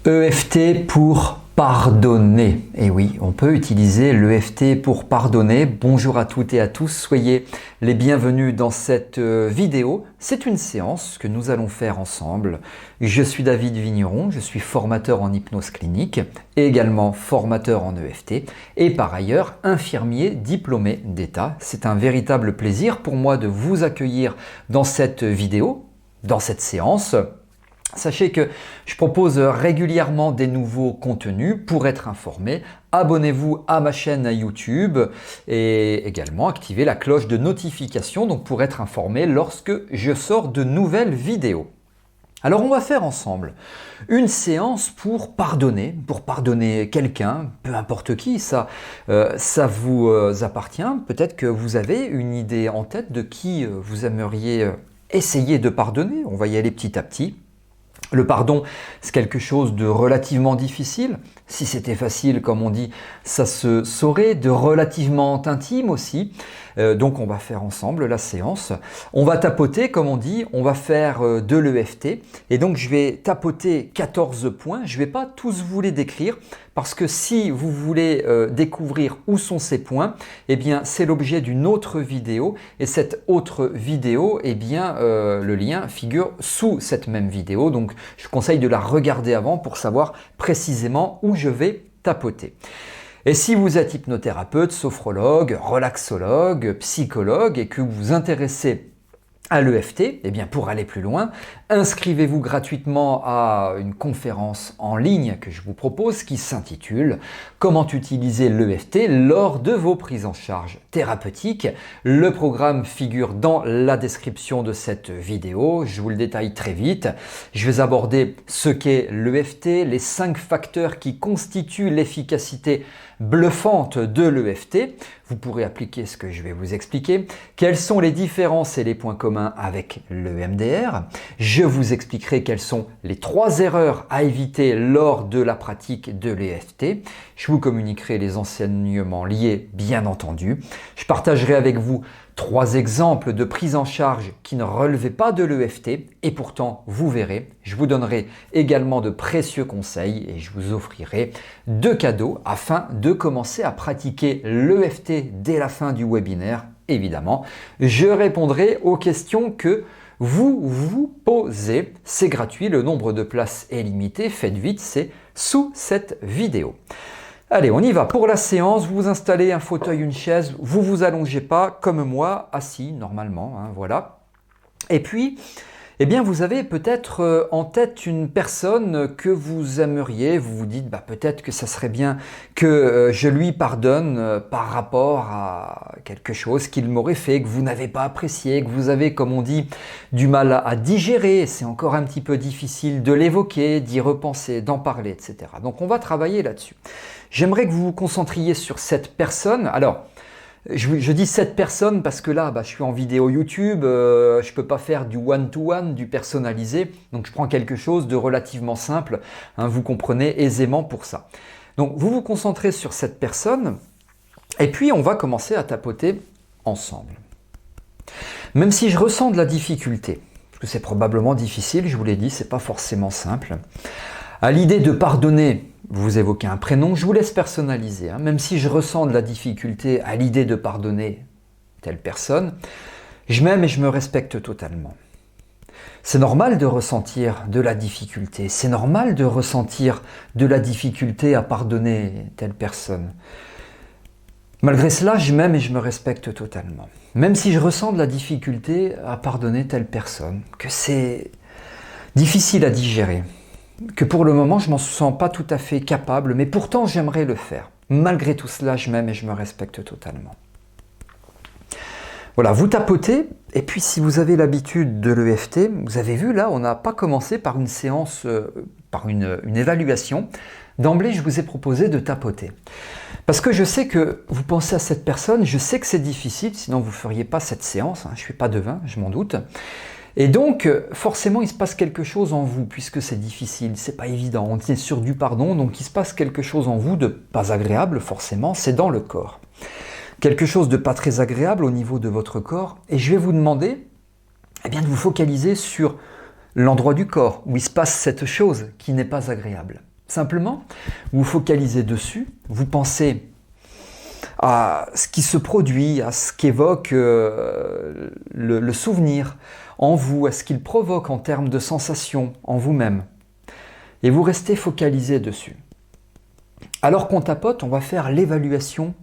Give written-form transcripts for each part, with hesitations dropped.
EFT pour pardonner. Et oui, on peut utiliser l'EFT pour pardonner. Bonjour à toutes et à tous, soyez les bienvenus dans cette vidéo. C'est une séance que nous allons faire ensemble. Je suis David Vigneron, je suis formateur en hypnose clinique et également formateur en EFT et par ailleurs infirmier diplômé d'État. C'est un véritable plaisir pour moi de vous accueillir dans cette vidéo, dans cette séance. Sachez que je propose régulièrement des nouveaux contenus pour être informé. Abonnez-vous à ma chaîne YouTube et également activez la cloche de notification donc pour être informé lorsque je sors de nouvelles vidéos. Alors on va faire ensemble une séance pour pardonner quelqu'un, peu importe qui, ça vous appartient. Peut-être que vous avez une idée en tête de qui vous aimeriez essayer de pardonner. On va y aller petit à petit. Le pardon, c'est quelque chose de relativement difficile. Si c'était facile, comme on dit, ça se saurait, de relativement intime aussi. Donc on va faire ensemble la séance. On va tapoter, comme on dit, on va faire de l'EFT. Et donc je vais tapoter 14 points. Je ne vais pas tous vous les décrire parce que si vous voulez découvrir où sont ces points, eh bien c'est l'objet d'une autre vidéo. Et cette autre vidéo, eh bien le lien figure sous cette même vidéo. Donc je conseille de la regarder avant pour savoir précisément où je vais tapoter. Et si vous êtes hypnothérapeute, sophrologue, relaxologue, psychologue et que vous vous intéressez à l'EFT, eh bien pour aller plus loin, inscrivez-vous gratuitement à une conférence en ligne que je vous propose qui s'intitule « Comment utiliser l'EFT lors de vos prises en charge thérapeutiques ». Le programme figure dans la description de cette vidéo, je vous le détaille très vite. Je vais aborder ce qu'est l'EFT, les 5 facteurs qui constituent l'efficacité bluffante de l'EFT. Vous pourrez appliquer ce que je vais vous expliquer. Quelles sont les différences et les points communs avec l'EMDR? Je vous expliquerai quelles sont les 3 erreurs à éviter lors de la pratique de l'EFT. Je vous communiquerai les enseignements liés, bien entendu. Je partagerai avec vous 3 exemples de prise en charge qui ne relevaient pas de l'EFT et pourtant, vous verrez, je vous donnerai également de précieux conseils et je vous offrirai 2 cadeaux afin de commencer à pratiquer l'EFT dès la fin du webinaire. Évidemment, je répondrai aux questions que vous vous posez. C'est gratuit, le nombre de places est limité. Faites vite, c'est sous cette vidéo. Allez, on y va pour la séance. Vous installez un fauteuil, une chaise. Vous vous allongez pas comme moi, assis normalement. Hein, voilà. Et puis, eh bien, vous avez peut-être en tête une personne que vous aimeriez. Vous vous dites, peut-être que ça serait bien que je lui pardonne par rapport à quelque chose qu'il m'aurait fait, que vous n'avez pas apprécié, que vous avez, comme on dit, du mal à digérer. C'est encore un petit peu difficile de l'évoquer, d'y repenser, d'en parler, etc. Donc, on va travailler là-dessus. J'aimerais que vous vous concentriez sur cette personne. Alors, je dis cette personne parce que là, je suis en vidéo YouTube, je ne peux pas faire du one-to-one, du personnalisé. Donc, je prends quelque chose de relativement simple. Hein, vous comprenez aisément pour ça. Donc, vous vous concentrez sur cette personne et puis on va commencer à tapoter ensemble. Même si je ressens de la difficulté, parce que c'est probablement difficile, je vous l'ai dit, c'est pas forcément simple. À l'idée de pardonner, vous évoquez un prénom, je vous laisse personnaliser. Hein. Même si je ressens de la difficulté à l'idée de pardonner telle personne, je m'aime et je me respecte totalement. C'est normal de ressentir de la difficulté, c'est normal de ressentir de la difficulté à pardonner telle personne. Malgré cela, je m'aime et je me respecte totalement. Même si je ressens de la difficulté à pardonner telle personne, que c'est difficile à digérer, que pour le moment, je ne m'en sens pas tout à fait capable, mais pourtant, j'aimerais le faire. Malgré tout cela, je m'aime et je me respecte totalement. Voilà, vous tapotez, et puis si vous avez l'habitude de l'EFT, vous avez vu là, on n'a pas commencé par une séance, par une évaluation. D'emblée, je vous ai proposé de tapoter. Parce que je sais que vous pensez à cette personne, je sais que c'est difficile, sinon vous ne feriez pas cette séance, hein, je ne suis pas devin, je m'en doute. Et donc, forcément, il se passe quelque chose en vous, puisque c'est difficile, c'est pas évident, on est sur du pardon, donc il se passe quelque chose en vous de pas agréable, forcément, c'est dans le corps. Quelque chose de pas très agréable au niveau de votre corps, et je vais vous demander de vous focaliser sur l'endroit du corps où il se passe cette chose qui n'est pas agréable. Simplement, vous focalisez dessus, vous pensez à ce qui se produit, à ce qu'évoque le souvenir en vous, à ce qu'il provoque en termes de sensations en vous-même. Et vous restez focalisé dessus. Alors qu'on tapote, on va faire l'évaluation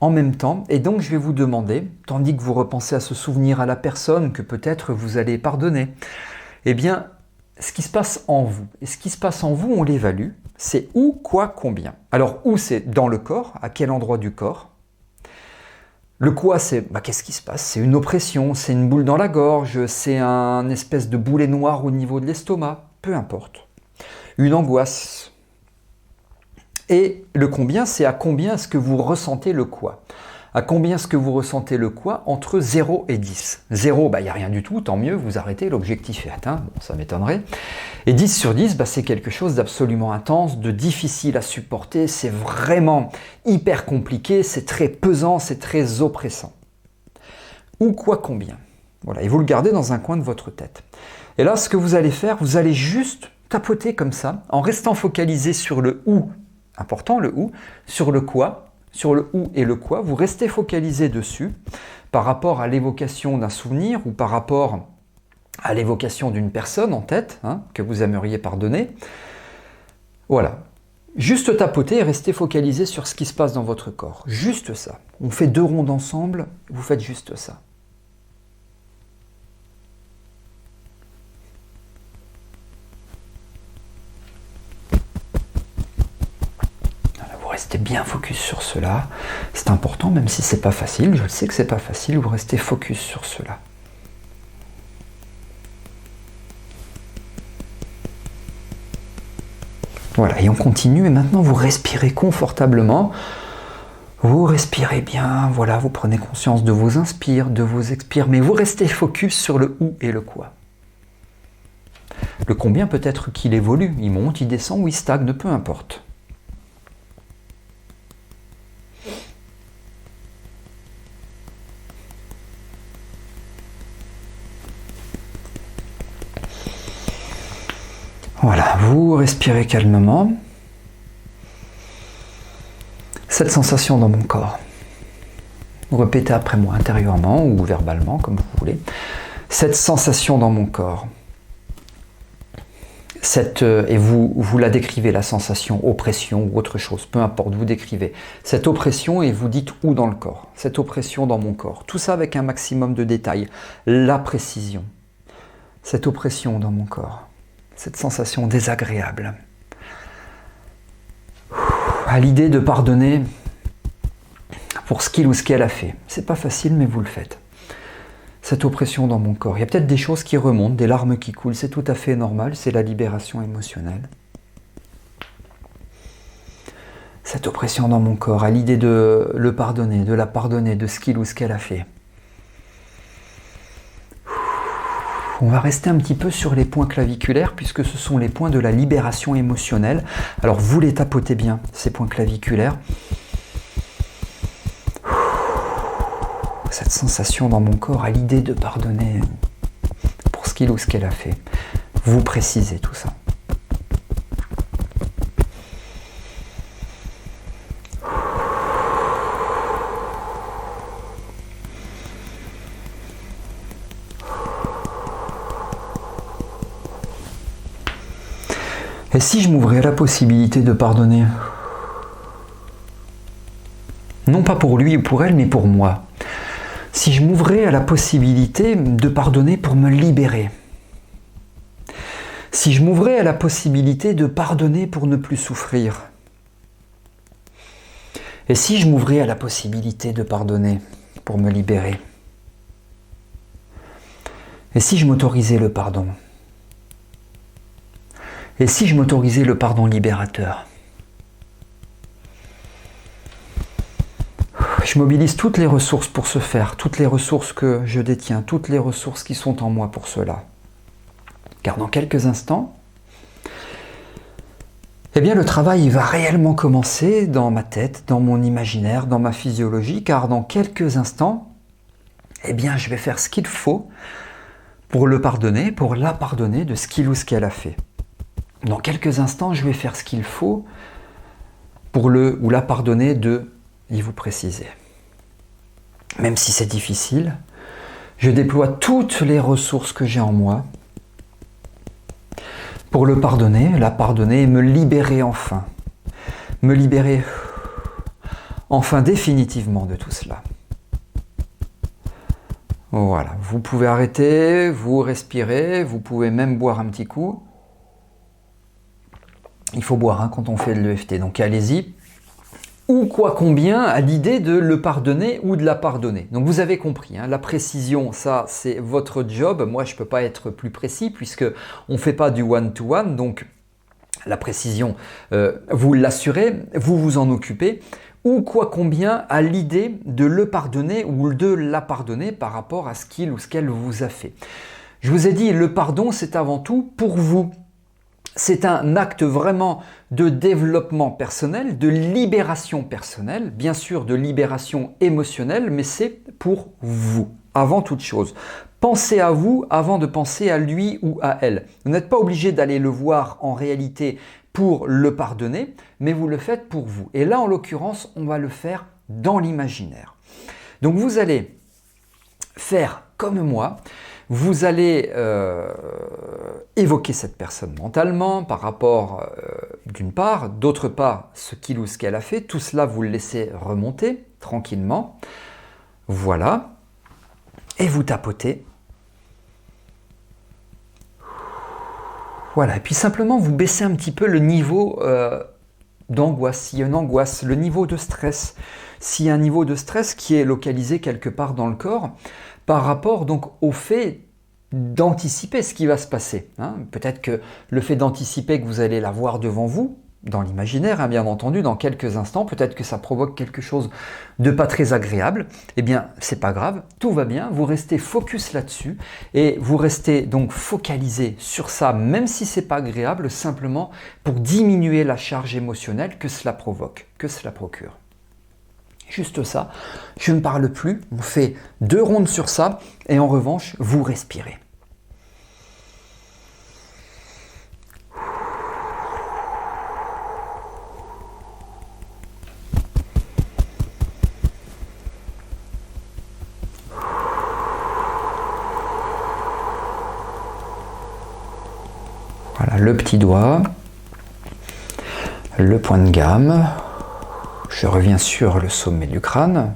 en même temps. Et donc je vais vous demander, tandis que vous repensez à ce souvenir, à la personne que peut-être vous allez pardonner, eh bien, ce qui se passe en vous. Et ce qui se passe en vous, on l'évalue. C'est où, quoi, combien. Alors, où, c'est dans le corps, à quel endroit du corps. Le quoi, c'est qu'est-ce qui se passe? C'est une oppression, c'est une boule dans la gorge, c'est un espèce de boulet noir au niveau de l'estomac, peu importe. Une angoisse. Et le combien, c'est à combien est-ce que vous ressentez le quoi. À combien est-ce que vous ressentez le quoi entre 0 et 10. 0, il n'y a rien du tout, tant mieux, vous arrêtez, l'objectif est atteint, bon, ça m'étonnerait. Et 10 sur 10, c'est quelque chose d'absolument intense, de difficile à supporter, c'est vraiment hyper compliqué, c'est très pesant, c'est très oppressant. Ou quoi, combien. Voilà, et vous le gardez dans un coin de votre tête. Et là, ce que vous allez faire, vous allez juste tapoter comme ça, en restant focalisé sur le où, important le où, sur le quoi, sur le où et le quoi, vous restez focalisé dessus par rapport à l'évocation d'un souvenir ou par rapport à l'évocation d'une personne en tête que vous aimeriez pardonner. Voilà. Juste tapoter et rester focalisé sur ce qui se passe dans votre corps. Juste ça. On fait 2 rondes ensemble, vous faites juste ça. Restez bien focus sur cela, c'est important même si c'est pas facile, je sais que c'est pas facile, vous restez focus sur cela. Voilà, et on continue, et maintenant vous respirez confortablement, vous respirez bien, voilà, vous prenez conscience de vos inspires, de vos expires, mais vous restez focus sur le où et le quoi. Le combien peut-être qu'il évolue, il monte, il descend ou il stagne, peu importe. Voilà, vous respirez calmement. Cette sensation dans mon corps. Répétez après moi intérieurement ou verbalement, comme vous voulez. Cette sensation dans mon corps. Et vous la décrivez, la sensation, oppression ou autre chose, peu importe, vous décrivez. Cette oppression et vous dites où dans le corps. Cette oppression dans mon corps. Tout ça avec un maximum de détails. La précision. Cette oppression dans mon corps. Cette sensation désagréable. À l'idée de pardonner pour ce qu'il ou ce qu'elle a fait. C'est pas facile, mais vous le faites. Cette oppression dans mon corps. Il y a peut-être des choses qui remontent, des larmes qui coulent, c'est tout à fait normal, c'est la libération émotionnelle. Cette oppression dans mon corps, à l'idée de le pardonner, de la pardonner, de ce qu'il ou ce qu'elle a fait. On va rester un petit peu sur les points claviculaires puisque ce sont les points de la libération émotionnelle. Alors vous les tapotez bien, ces points claviculaires. Cette sensation dans mon corps à l'idée de pardonner pour ce qu'il ou ce qu'elle a fait. Vous précisez tout ça. Et si je m'ouvrais à la possibilité de pardonner? Non pas pour lui ou pour elle, mais pour moi. Si je m'ouvrais à la possibilité de pardonner pour me libérer. Si je m'ouvrais à la possibilité de pardonner pour ne plus souffrir. Et si je m'ouvrais à la possibilité de pardonner pour me libérer. Et si je m'autorisais le pardon? Et si je m'autorisais le pardon libérateur? Je mobilise toutes les ressources pour ce faire, toutes les ressources que je détiens, toutes les ressources qui sont en moi pour cela. Car dans quelques instants, le travail va réellement commencer dans ma tête, dans mon imaginaire, dans ma physiologie, car dans quelques instants, je vais faire ce qu'il faut pour le pardonner, pour la pardonner de ce qu'il ou ce qu'elle a fait. dans quelques instants, je vais faire ce qu'il faut pour le ou la pardonner de y vous préciser. Même si c'est difficile, je déploie toutes les ressources que j'ai en moi pour le pardonner, la pardonner et me libérer enfin. Me libérer enfin définitivement de tout cela. Voilà, vous pouvez arrêter, vous respirez, vous pouvez même boire un petit coup. Il faut boire quand on fait de l'EFT, donc allez-y. Ou quoi combien à l'idée de le pardonner ou de la pardonner. Donc vous avez compris, la précision, ça c'est votre job. Moi je ne peux pas être plus précis puisque on ne fait pas du one-to-one, donc la précision, vous l'assurez, vous vous en occupez. Ou quoi combien à l'idée de le pardonner ou de la pardonner par rapport à ce qu'il ou ce qu'elle vous a fait. Je vous ai dit, le pardon c'est avant tout pour vous. C'est un acte vraiment de développement personnel, de libération personnelle, bien sûr de libération émotionnelle, mais c'est pour vous, avant toute chose. Pensez à vous avant de penser à lui ou à elle. Vous n'êtes pas obligé d'aller le voir en réalité pour le pardonner, mais vous le faites pour vous. Et là, en l'occurrence, on va le faire dans l'imaginaire. Donc vous allez faire comme moi. Vous allez évoquer cette personne mentalement par rapport, d'une part, d'autre part, ce qu'il ou ce qu'elle a fait. Tout cela, vous le laissez remonter tranquillement. Voilà. Et vous tapotez. Voilà. Et puis simplement, vous baissez un petit peu le niveau d'angoisse. S'il y a une angoisse, le niveau de stress. S'il y a un niveau de stress qui est localisé quelque part dans le corps, par rapport donc au fait d'anticiper ce qui va se passer. Peut-être que le fait d'anticiper que vous allez la voir devant vous, dans l'imaginaire, bien entendu, dans quelques instants, peut-être que ça provoque quelque chose de pas très agréable. Eh bien, c'est pas grave, tout va bien, vous restez focus là-dessus et vous restez donc focalisé sur ça, même si c'est pas agréable, simplement pour diminuer la charge émotionnelle que cela provoque, que cela procure. Juste ça, je ne parle plus, on fait 2 rondes sur ça et en revanche, vous respirez. Voilà, le petit doigt, le point de gamme. Je reviens sur le sommet du crâne.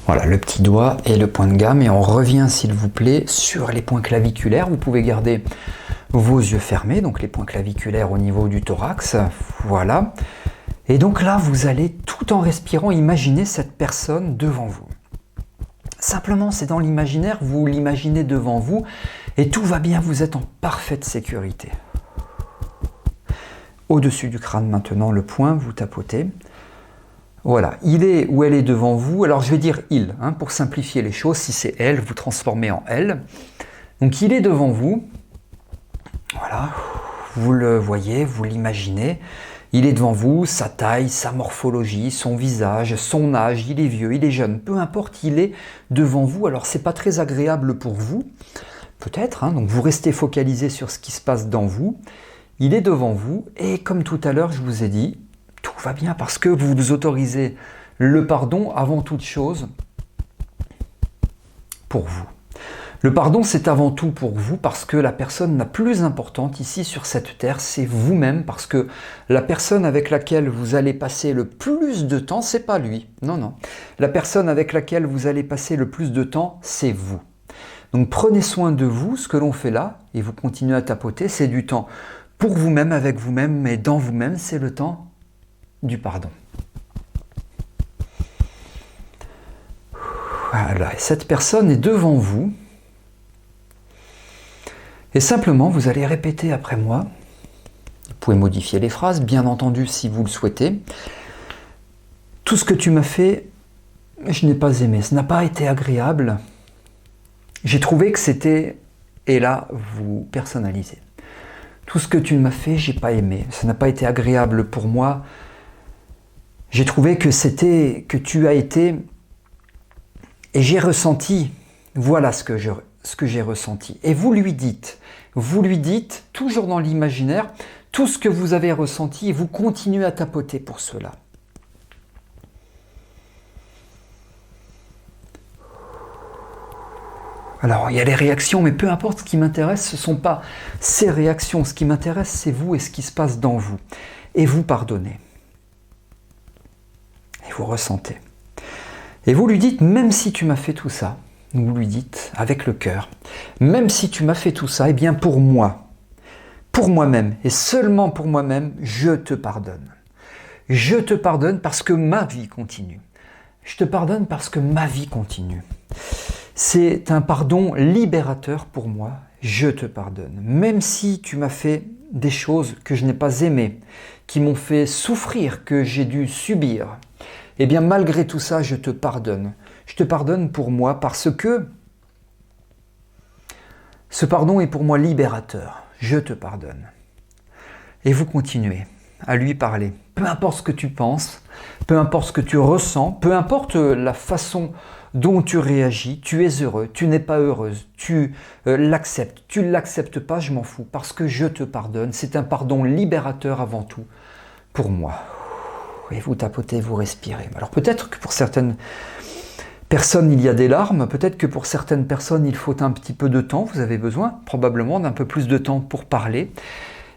Voilà, le petit doigt et le point de gamme. Et on revient, s'il vous plaît, sur les points claviculaires. Vous pouvez garder vos yeux fermés, donc les points claviculaires au niveau du thorax. Voilà. Et donc là, vous allez, tout en respirant, imaginer cette personne devant vous. Simplement, c'est dans l'imaginaire, vous l'imaginez devant vous et tout va bien, vous êtes en parfaite sécurité. Au-dessus du crâne maintenant, le point, vous tapotez. Voilà, il est ou elle est devant vous. Alors je vais dire il, pour simplifier les choses. Si c'est elle, vous transformez en elle. Donc il est devant vous. Voilà, vous le voyez, vous l'imaginez. Il est devant vous, sa taille, sa morphologie, son visage, son âge, il est vieux, il est jeune, peu importe, il est devant vous. Alors c'est pas très agréable pour vous, peut-être, donc vous restez focalisé sur ce qui se passe dans vous. Il est devant vous et comme tout à l'heure je vous ai dit, tout va bien parce que vous vous autorisez le pardon avant toute chose pour vous. Le pardon, c'est avant tout pour vous parce que la personne la plus importante ici sur cette terre, c'est vous-même parce que la personne avec laquelle vous allez passer le plus de temps, c'est pas lui. Non, non. La personne avec laquelle vous allez passer le plus de temps, c'est vous. Donc prenez soin de vous. Ce que l'on fait là, et vous continuez à tapoter, c'est du temps pour vous-même, avec vous-même, mais dans vous-même, c'est le temps du pardon. Voilà, et cette personne est devant vous. Et simplement, vous allez répéter après moi. Vous pouvez modifier les phrases, bien entendu, si vous le souhaitez. Tout ce que tu m'as fait je n'ai pas aimé, ça n'a pas été agréable. J'ai trouvé que c'était, et là vous personnalisez. Tout ce que tu m'as fait, j'ai pas aimé, ça n'a pas été agréable pour moi. J'ai trouvé que tu as été, et j'ai ressenti, voilà ce que j'ai ressenti. Et vous lui dites, toujours dans l'imaginaire, tout ce que vous avez ressenti et vous continuez à tapoter pour cela. Alors, il y a les réactions, mais peu importe, ce qui m'intéresse, ce ne sont pas ces réactions. Ce qui m'intéresse, c'est vous et ce qui se passe dans vous. Et vous pardonnez. Et vous ressentez. Et vous lui dites, même si tu m'as fait tout ça, vous lui dites avec le cœur, même si tu m'as fait tout ça, eh bien pour moi, pour moi-même, et seulement pour moi-même, je te pardonne. Je te pardonne parce que ma vie continue. Je te pardonne parce que ma vie continue. C'est un pardon libérateur pour moi. Je te pardonne. Même si tu m'as fait des choses que je n'ai pas aimées, qui m'ont fait souffrir, que j'ai dû subir, eh bien malgré tout ça, je te pardonne. Je te pardonne pour moi parce que ce pardon est pour moi libérateur. Je te pardonne. Et vous continuez à lui parler. Peu importe ce que tu penses, peu importe ce que tu ressens, peu importe la façon dont tu réagis, tu es heureux, tu n'es pas heureuse, tu l'acceptes, tu ne l'acceptes pas, je m'en fous, parce que je te pardonne. C'est un pardon libérateur avant tout pour moi. Et vous tapotez, vous respirez. Alors peut-être que pour certaines personnes, il y a des larmes, peut-être que pour certaines personnes, il faut un petit peu de temps, vous avez besoin probablement d'un peu plus de temps pour parler.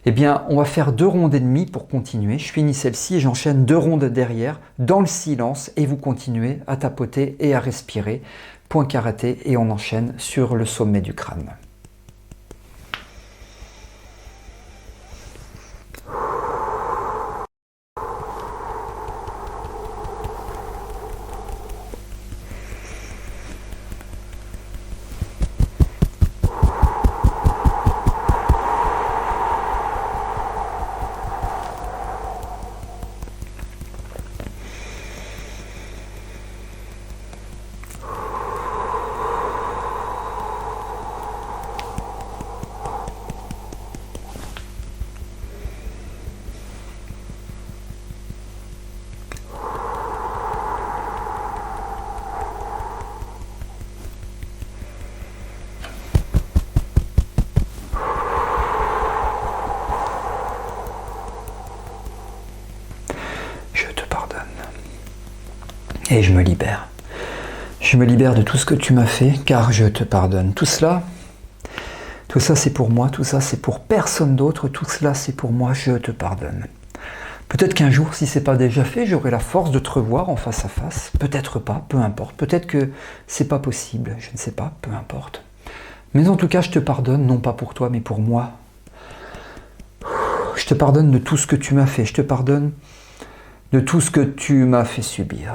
Eh bien, on va faire 2 rondes et demie pour continuer. Je finis celle-ci et j'enchaîne 2 rondes derrière, dans le silence, et vous continuez à tapoter et à respirer. Point karaté, et on enchaîne sur le sommet du crâne. Et je me libère. Je me libère de tout ce que tu m'as fait, car je te pardonne. Tout ça c'est pour moi, tout ça c'est pour personne d'autre, tout cela c'est pour moi, je te pardonne. Peut-être qu'un jour, si ce n'est pas déjà fait, j'aurai la force de te revoir en face à face. Peut-être pas, peu importe. Peut-être que c'est pas possible, je ne sais pas, peu importe. Mais en tout cas, je te pardonne, non pas pour toi, mais pour moi. Je te pardonne de tout ce que tu m'as fait, je te pardonne de tout ce que tu m'as fait subir.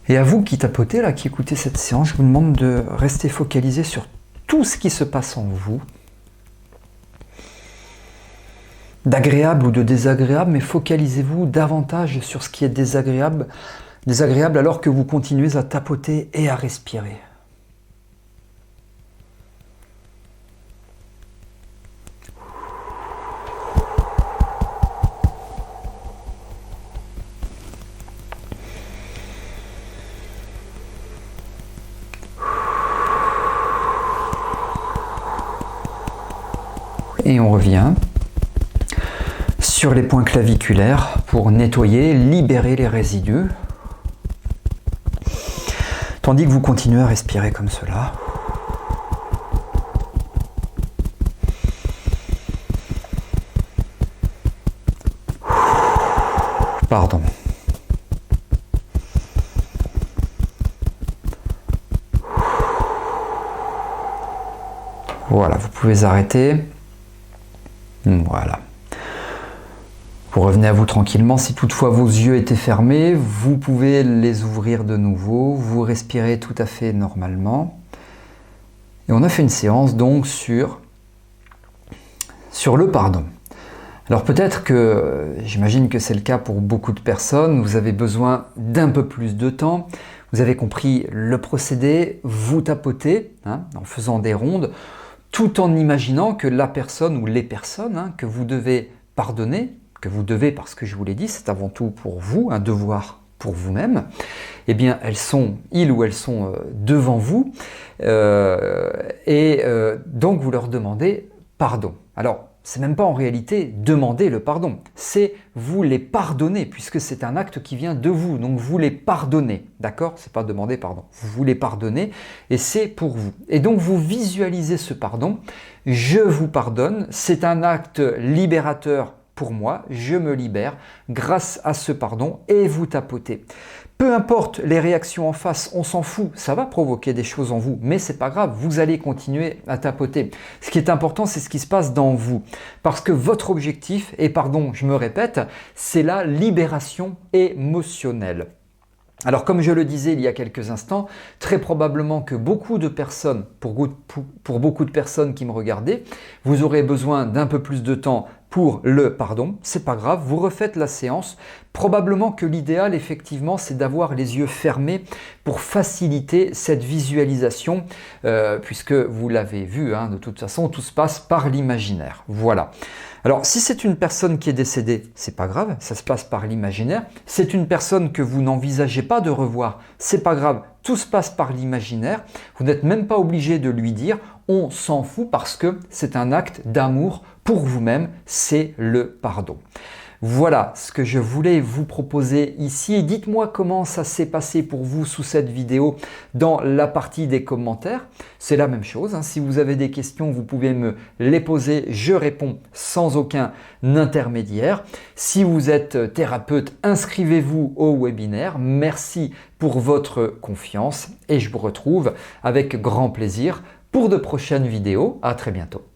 Et à vous qui tapotez, là, qui écoutez cette séance, je vous demande de rester focalisé sur tout ce qui se passe en vous, d'agréable ou de désagréable, mais focalisez-vous davantage sur ce qui est désagréable alors que vous continuez à tapoter et à respirer. Et on revient sur les points claviculaires pour nettoyer, libérer les résidus. Tandis que vous continuez à respirer comme cela. Pardon. Voilà, vous pouvez arrêter. Voilà. Vous revenez à vous tranquillement. Si toutefois vos yeux étaient fermés, vous pouvez les ouvrir de nouveau. Vous respirez tout à fait normalement. Et on a fait une séance donc sur le pardon. Alors peut-être que, j'imagine que c'est le cas pour beaucoup de personnes, vous avez besoin d'un peu plus de temps, vous avez compris le procédé, vous tapotez en faisant des rondes, tout en imaginant que la personne ou les personnes que vous devez pardonner, que vous devez parce que je vous l'ai dit, c'est avant tout pour vous, un devoir pour vous-même, eh bien ils ou elles sont devant vous donc vous leur demandez pardon. Alors, c'est même pas en réalité demander le pardon, c'est vous les pardonner puisque c'est un acte qui vient de vous, donc vous les pardonnez, d'accord? C'est pas demander pardon, vous les pardonnez et c'est pour vous. Et donc vous visualisez ce pardon, je vous pardonne, c'est un acte libérateur pour moi, je me libère grâce à ce pardon et vous tapotez. Peu importe les réactions en face, on s'en fout, ça va provoquer des choses en vous, mais c'est pas grave, vous allez continuer à tapoter. Ce qui est important, c'est ce qui se passe dans vous. Parce que votre objectif, et pardon, je me répète, c'est la libération émotionnelle. Alors comme je le disais il y a quelques instants, très probablement que beaucoup de personnes, pour beaucoup de personnes qui me regardaient, vous aurez besoin d'un peu plus de temps pour le pardon, c'est pas grave, vous refaites la séance. Probablement que l'idéal effectivement c'est d'avoir les yeux fermés pour faciliter cette visualisation puisque vous l'avez vu, de toute façon tout se passe par l'imaginaire. Voilà. Alors si c'est une personne qui est décédée, c'est pas grave, ça se passe par l'imaginaire. C'est une personne que vous n'envisagez pas de revoir, c'est pas grave, tout se passe par l'imaginaire. Vous n'êtes même pas obligé de lui dire, on s'en fout parce que c'est un acte d'amour pour vous-même, c'est le pardon. Voilà ce que je voulais vous proposer ici et dites-moi comment ça s'est passé pour vous sous cette vidéo dans la partie des commentaires. C'est la même chose, si vous avez des questions, vous pouvez me les poser, je réponds sans aucun intermédiaire. Si vous êtes thérapeute, inscrivez-vous au webinaire. Merci pour votre confiance et je vous retrouve avec grand plaisir pour de prochaines vidéos. À très bientôt.